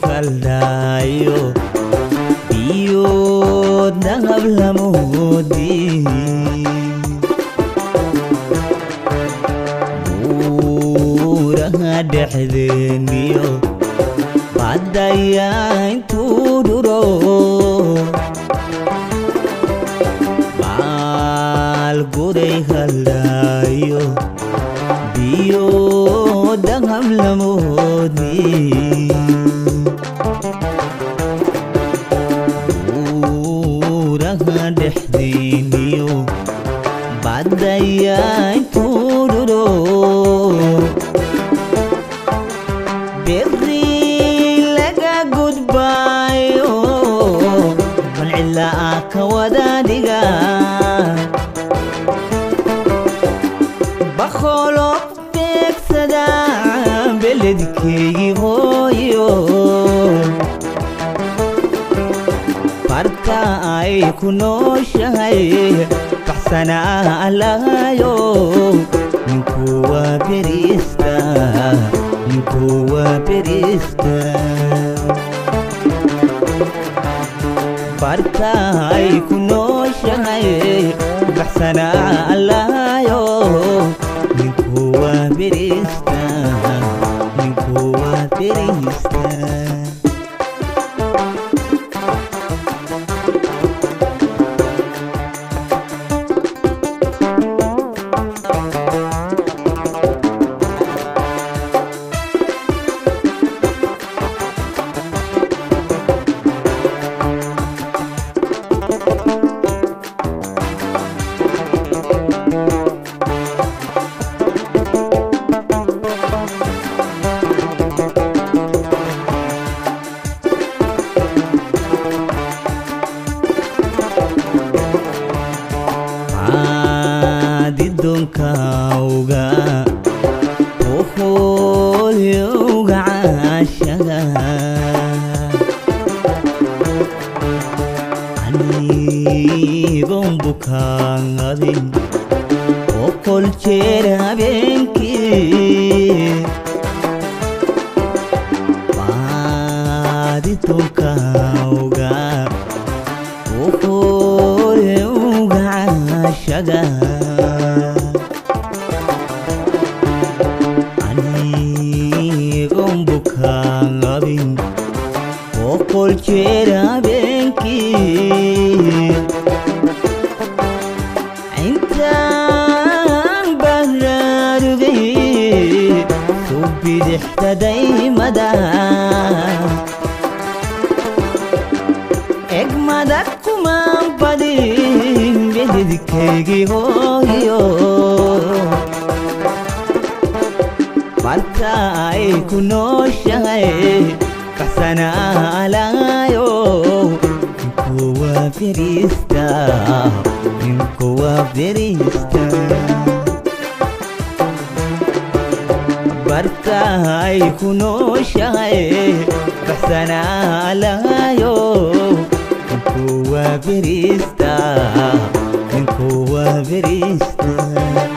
khaldayo iyo dahab lamoodi buuraha dhexdeeniyo badaya intuu duro baal guray khaldayo iyo dahab lamoodi buuraha dhexdeeniyo badaya intuu duro berri laga gudbayo bal cilaa ka wada dhiga bakholo beegsada beledkeygii hooyo barta ay ku nooshahay baxsanaa lahayo ninkuwa berista barta ay ku nooshahay baxsanaa lahayo ninkuwa berista donkauga oholyuga caashaga anigon bukaangadin oqol jeer habeenkii baadi donkauga oholyuga caashaga oqol jeer habeenkii intaan baraarugay soo bidixda daymada egmada kumaan badin beledkeygii hooyo barta ay ku nooshahay baxsanaa lahayo ninkuwa berista barta ay ku nooshahay baxsanaa lahayo ninkuwa berista ninkuwa berista